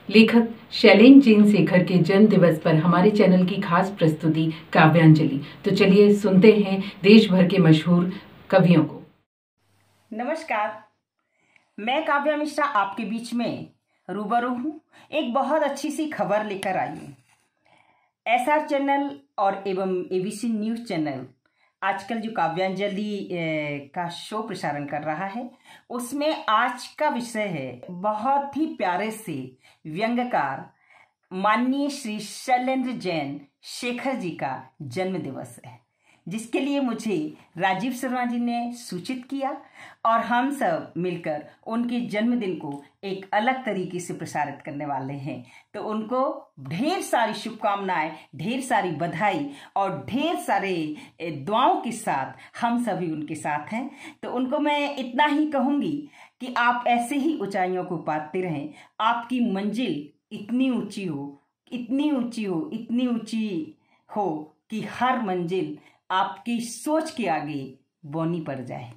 लेखक शैलेंद्र जैन शेखर के जन्म दिवस पर हमारे चैनल की खास प्रस्तुति काव्यांजलि। तो चलिए सुनते हैं देश भर के मशहूर कवियों को। नमस्कार, मैं काव्या मिश्रा आपके बीच में रूबरू हूँ। एक बहुत अच्छी सी खबर लेकर आई हूँ। एसआर चैनल और एवं एबीसी न्यूज चैनल आजकल जो काव्यांजलि का शो प्रसारण कर रहा है, उसमें आज का विषय है बहुत ही प्यारे से व्यंग्यकार माननीय श्री शैलेंद्र जैन शेखर जी का जन्म दिवस है, जिसके लिए मुझे राजीव शर्मा जी ने सूचित किया और हम सब मिलकर उनके जन्मदिन को एक अलग तरीके से प्रसारित करने वाले हैं। तो उनको ढेर सारी शुभकामनाएं, ढेर सारी बधाई और ढेर सारे दुआओं के साथ हम सभी उनके साथ हैं। तो उनको मैं इतना ही कहूँगी कि आप ऐसे ही ऊंचाइयों को पाते रहें। आपकी मंजिल इतनी ऊंची हो, इतनी ऊंची हो, इतनी ऊंची हो कि हर मंजिल आपकी सोच के आगे बौनी पड़ जाए।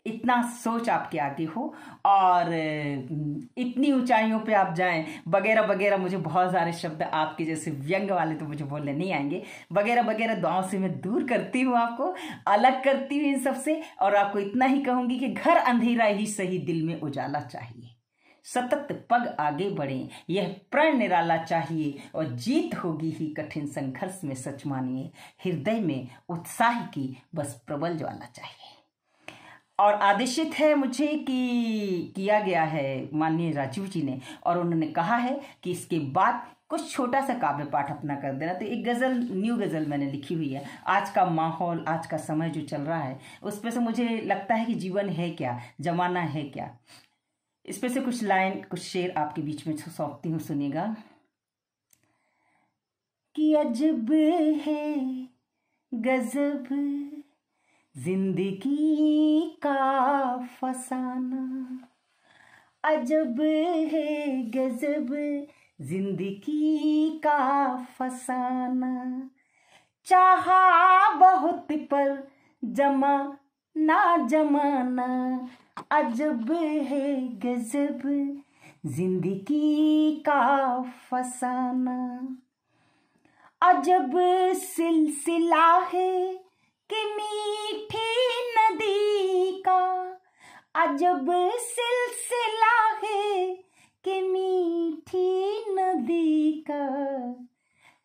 इतना सोच आपके आगे हो और इतनी ऊंचाइयों पे आप जाएं, वगैरह वगैरह। मुझे बहुत सारे शब्द आपके जैसे व्यंग वाले तो मुझे बोलने नहीं आएंगे। वगैरह वगैरह दुआओं से मैं दूर करती हूँ, आपको अलग करती हूँ इन सबसे। और आपको इतना ही कहूँगी कि घर अंधेरा ही सही, दिल में उजाला चाहिए। सतत पग आगे बढ़ें, यह प्रण निराला चाहिए और जीत होगी ही कठिन संघर्ष में, सच मानिए। हृदय में उत्साह की बस प्रबल ज्वाला चाहिए। और आदेशित है मुझे कि किया गया है माननीय राजीव जी ने, और उन्होंने कहा है कि इसके बाद कुछ छोटा सा काव्य पाठ अपना कर देना। तो एक गज़ल, न्यू गज़ल मैंने लिखी हुई है। आज का माहौल, आज का समय जो चल रहा है, उस पर से मुझे लगता है कि जीवन है क्या, जमाना है क्या। इस पे से कुछ लाइन, कुछ शेर आपके बीच में सौंपती हूँ, सुनिएगा। कि अजब है गजब जिंदगी का फसाना, अजब है गजब जिंदगी का फसाना। चाहा बहुत पर जमा ना जमाना, अजब है गजब जिंदगी का फसाना। अजब सिलसिला है कि मीठी नदी का, अजब सिलसिला है कि मीठी नदी का।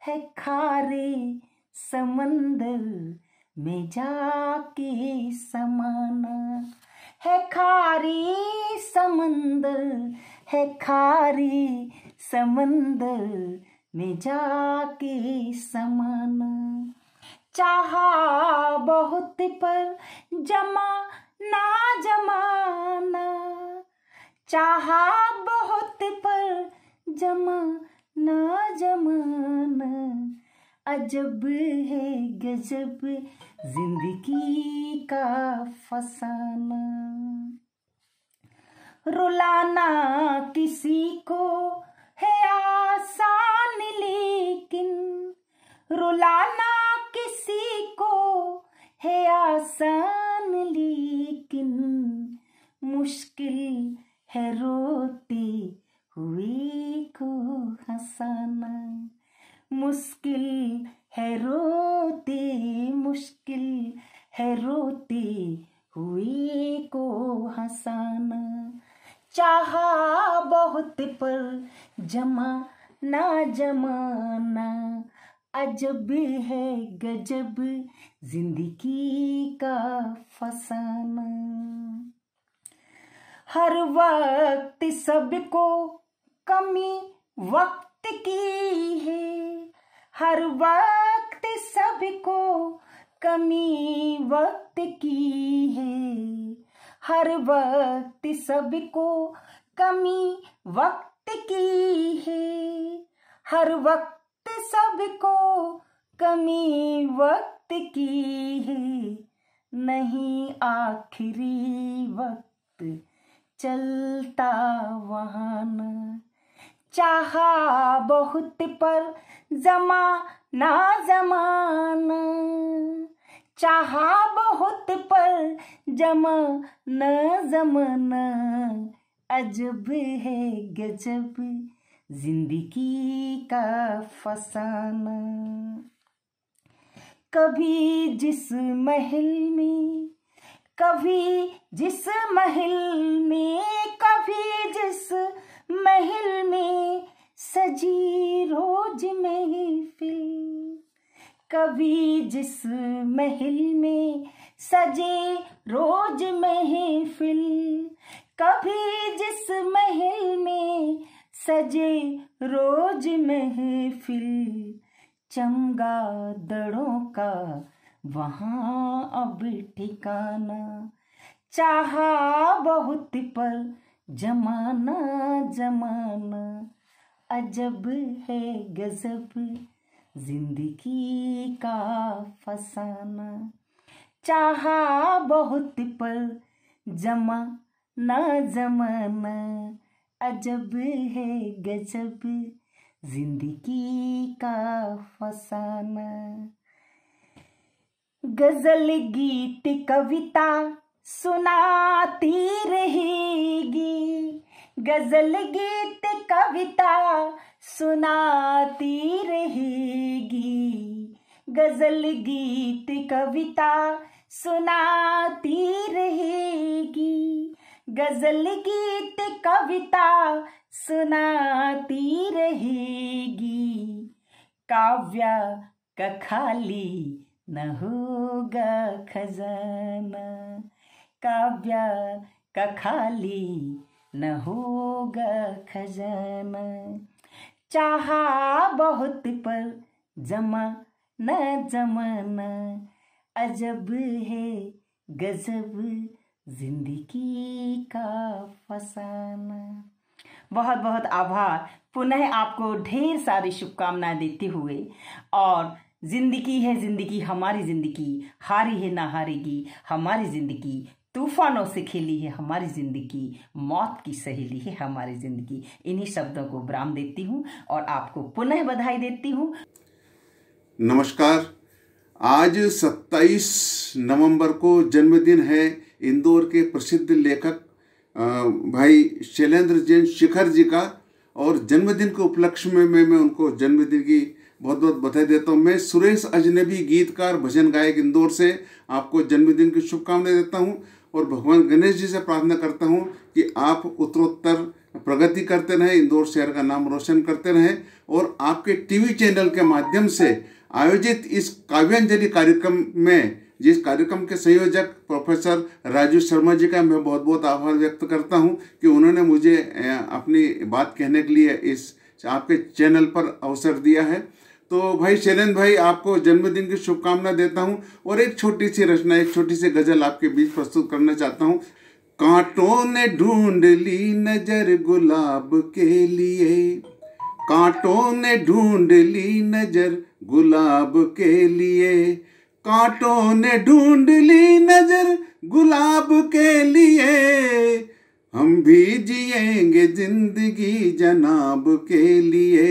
है खारे समंदर में जाके समाना, है खारी समंदर, है खारी समंदर में जाके समाना। चाहा बहुत पर जमा ना जमाना, चाहा बहुत पर जमा ना जमाना। अजब है गजब जिंदगी का फसाना। रुलाना किसी को है आसान, लेकिन रुलाना किसी को है आसान, लेकिन मुश्किल है रोते हुए को हंसाना। मुश्किल है रोते, मुश्किल है रोते हुए को हंसाना। चाहा बहुत पर जमा ना जमाना, अजब है गजब जिंदगी का फसाना। हर वक्त सबको कमी वक्त की है, हर वक्त सबको कमी वक्त की है। हर वक्त सबको कमी वक्त की है, हर वक्त सबको कमी वक्त की है। नहीं आखिरी वक्त चलता वहाँ न, चाहा बहुत पर जमाना जमाना, चाहा बहुत पर जमाना जमाना। अजब है गजब जिंदगी का फसाना। कभी जिस महल में, कभी जिस महल में, कभी जिस महल में सजी रोज महफिल, कभी जिस महल में सजे रोज महफिल, कभी जिस महल में सजे रोज महफिल, चमगादड़ों का वहाँ अब ठिकाना। चाहा बहुत पर जमाना जमाना, अजब है गजब जिंदगी का फसाना। चाहा बहुत पर जमाना जमाना, अजब है गजब जिंदगी का फसाना। गजल गीत कविता सुनाती रहेगी, गजल गीत कविता सुनाती रहेगी, गजल गीत कविता सुनाती रहेगी, गजल गीत कविता सुनाती रहेगी। काव्या का खाली न होगा खजाना, काव्या का खाली न होगा खजाना। चाहा बहुत पर जमाना जमाना, अजब है गजब जिंदगी का फसाना। बहुत बहुत आभार। पुनः आपको ढेर सारी शुभकामनाएं देते हुए, और जिंदगी है जिंदगी हमारी जिंदगी, हारी है ना हारेगी हमारी जिंदगी, तूफानों से खेली है हमारी जिंदगी, मौत की सहेली है हमारी जिंदगी। इन्हीं शब्दों को विराम देती हूँ और आपको पुनः बधाई देती हूँ। नमस्कार। आज 27 नवंबर को जन्मदिन है इंदौर के प्रसिद्ध लेखक भाई शैलेंद्र जैन शिखर जी का, और जन्मदिन के उपलक्ष्य में मैं उनको जन्मदिन की बहुत बहुत बधाई देता हूँ। मैं सुरेश अजनबी, गीतकार, भजन गायक, इंदौर से आपको जन्मदिन की शुभकामनाएं देता हूँ, और भगवान गणेश जी से प्रार्थना करता हूँ कि आप उत्तरोत्तर प्रगति करते रहें, इंदौर शहर का नाम रोशन करते रहें, और आपके टीवी चैनल के माध्यम से आयोजित इस काव्यांजलि कार्यक्रम में, जिस कार्यक्रम के संयोजक प्रोफेसर राजू शर्मा जी का मैं बहुत बहुत आभार व्यक्त करता हूं कि उन्होंने मुझे अपनी बात कहने के लिए इस आपके चैनल पर अवसर दिया है। तो भाई शैलेंद्र भाई, आपको जन्मदिन की शुभकामना देता हूं, और एक छोटी सी रचना, एक छोटी सी गजल आपके बीच प्रस्तुत करना चाहता हूं। कांटों ने ढूंढ ली नजर गुलाब के लिए, कांटों ने ढूंढ ली नजर गुलाब के लिए, कांटों ने ढूंढ ली नजर गुलाब के लिए, हम भी जिएंगे जिंदगी जनाब के लिए,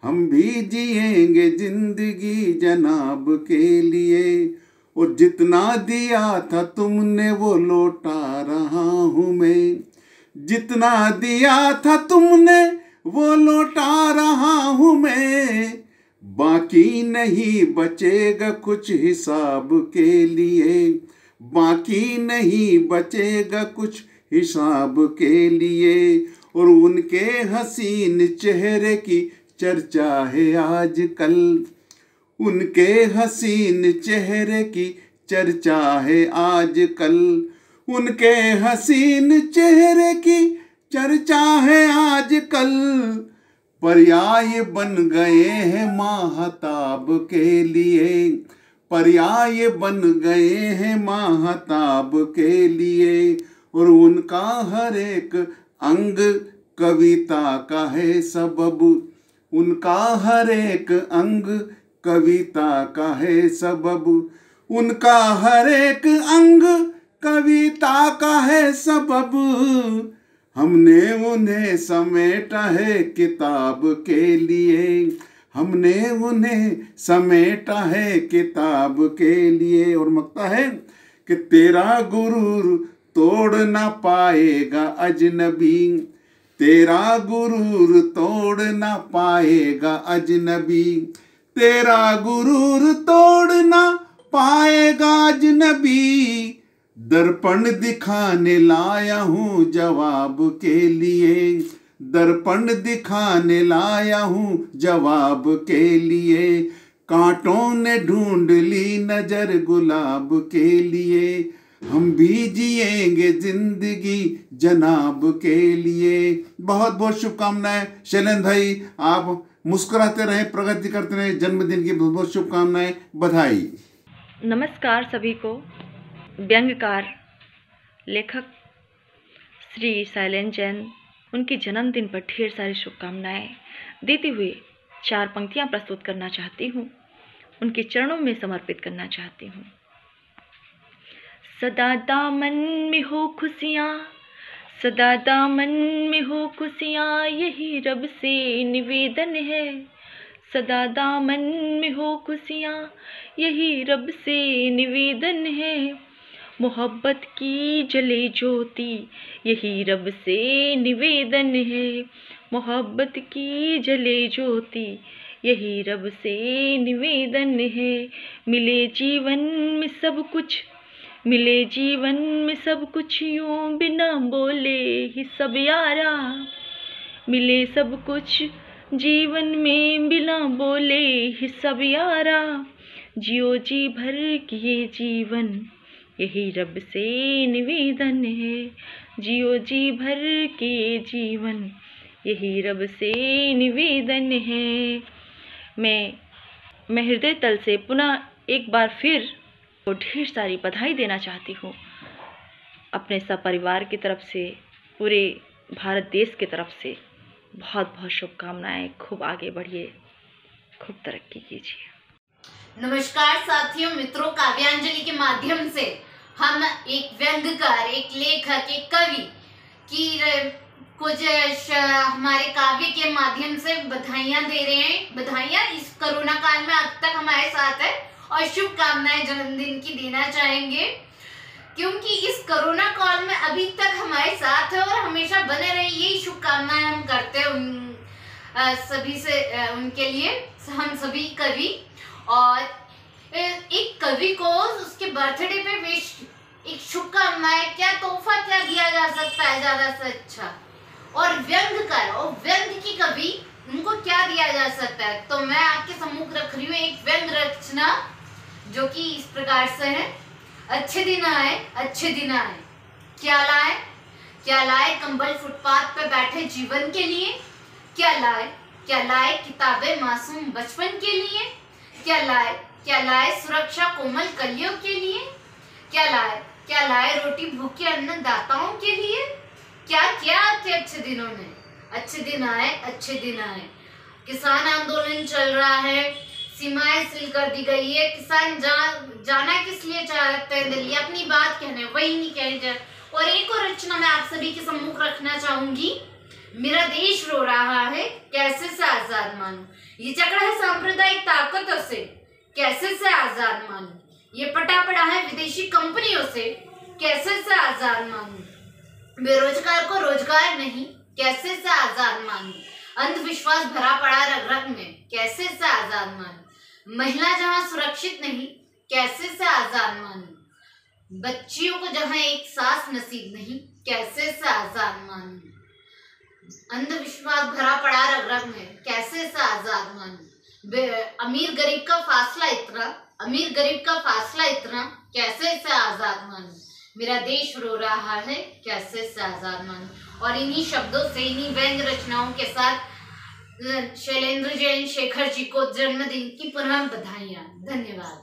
हम भी जिएंगे जिंदगी जनाब के लिए, और जितना दिया था तुमने वो लौटा रहा हूँ मैं, जितना दिया था तुमने वो लौटा रहा हूँ मैं, बाकी नहीं बचेगा कुछ हिसाब के लिए, बाकी नहीं बचेगा कुछ हिसाब के लिए, और उनके हसीन चेहरे की चर्चा है आजकल, उनके हसीन चेहरे की चर्चा है आजकल, उनके हसीन चेहरे की चर्चा है आजकल, पर्याय बन गए हैं माहताब के लिए, पर्याय बन गए हैं माहताब के लिए, और उनका हर एक अंग कविता का है सबब, उनका हर एक अंग कविता का है सबब, उनका हर एक अंग कविता का है सबब, हमने उन्हें समेटा है किताब के लिए, हमने उन्हें समेटा है किताब के लिए, और मकता है कि तेरा गुरूर तोड़ ना पाएगा अजनबी, तेरा गुरूर तोड़ ना पाएगा अजनबी, तेरा गुरूर तोड़ ना पाएगा अजनबी। दर्पण दिखाने लाया हूँ जवाब के लिए, दर्पण दिखाने लाया हूँ जवाब के लिए। कांटों ने ढूंढ ली नजर गुलाब के लिए, हम भी जिएंगे जिंदगी जनाब के लिए। बहुत बहुत शुभकामनाएं शैलेंद्र भाई, आप मुस्कुराते रहे, प्रगति करते रहे। जन्मदिन की बहुत बहुत शुभकामनाएं, बधाई। नमस्कार सभी को। व्यंग्यकार लेखक श्री शैलेंद्र जैन, उनके जन्मदिन पर ढेर सारी शुभकामनाएं देते हुए 4 पंक्तियां प्रस्तुत करना चाहती हूँ, उनके चरणों में समर्पित करना चाहती हूँ। सदा दामन में हो खुशियाँ, सदा दामन में हो खुशियाँ, यही रब से निवेदन है। सदा दामन में हो खुशियाँ, यही रब से निवेदन है। मोहब्बत की जले ज्योति, यही रब से निवेदन है। मोहब्बत की जले ज्योति, यही रब से निवेदन है। मिले जीवन में सब कुछ, मिले जीवन में सब कुछ, यूं बिना बोले ही सब यारा। मिले सब कुछ जीवन में बिना बोले ही सब यारा। जियो जी भर के ये जीवन, यही रब से निवेदन है। जियो जी भर के जीवन, यही रब से निवेदन है। मैं हृदय तल से पुनः एक बार फिर को ढेर सारी बधाई देना चाहती हूँ, अपने सपरिवार की तरफ से, पूरे भारत देश की तरफ से बहुत बहुत शुभकामनाएं। खूब आगे बढ़िए, खूब तरक्की कीजिए। नमस्कार साथियों, मित्रों, काव्यांजलि के माध्यम से हम एक व्यंग्यकार, एक लेखक, एक कवि की कुछ हमारे काव्य के माध्यम से बधाइयां दे रहे हैं। बधाइयां इस कोरोना काल में अब तक हमारे साथ है, और शुभकामनाएं जन्मदिन की देना चाहेंगे, क्योंकि इस कोरोना काल में अभी तक हमारे साथ है और हमेशा बने रहे, यही शुभकामनाएं हम करते हैं सभी से, उनके लिए हम सभी कवि। और एक कवि को उसके बर्थडे पे विश, एक शुभकामनाएं, क्या तोहफा क्या दिया जा सकता है ज्यादा से अच्छा। और व्यंग्यकार और व्यंग्य की कवि, उनको क्या दिया जा सकता है। तो मैं आपके सम्मुख रख रही हूँ एक व्यंग्य रचना, जो कि इस प्रकार से है। अच्छे दिन आए, अच्छे दिन आए, क्या लाए, क्या लाए कंबल फुटपाथ पे बैठे जीवन के लिए। क्या लाए, क्या लाए किताबें मासूम बचपन के लिए। क्या लाए, क्या लाए सुरक्षा कोमल कलियों के लिए। क्या लाए, क्या लाए रोटी भूखे अन्नदाताओं के लिए। क्या क्या के अच्छे दिनों में, अच्छे दिन आए, अच्छे दिन आए। किसान आंदोलन चल रहा है, सीमाएं सील कर दी गई है। किसान जाना किस लिए चाहते हैं दिल्ली, अपनी बात कहने, वही नहीं कहने जाए। और एक और रचना मैं आप सभी के सम्मुख रखना चाहूंगी। मेरा देश रो रहा है, कैसे से आजाद मानूं। ये झगड़ा है सांप्रदायिक ताकतों से, कैसे से आजाद मानूं। ये पटा पड़ा है विदेशी कंपनियों से, कैसे से आजाद मानूं। बेरोजगार को रोजगार नहीं, कैसे से आजाद मानूं। अंधविश्वास भरा पड़ा रग रग में, कैसे से आजाद मानूं। महिला जहां सुरक्षित नहीं, कैसे से आजाद मानूं। बच्चियों को जहां एक सांस नसीब नहीं, कैसे से आजाद मानूं। अंधविश्वास भरा पड़ा रग रग में, कैसे से आजाद मानूं। अमीर गरीब का फासला इतना, अमीर गरीब का फासला इतना, कैसे से आजाद मानूं। मेरा देश रो रहा है, कैसे से आजाद मानूं। और इन्हीं शब्दों से, इन्हीं व्यंग्य रचनाओं के साथ शैलेंद्र जैन शेखर जी को जन्मदिन की पुनः बधाइयां। धन्यवाद।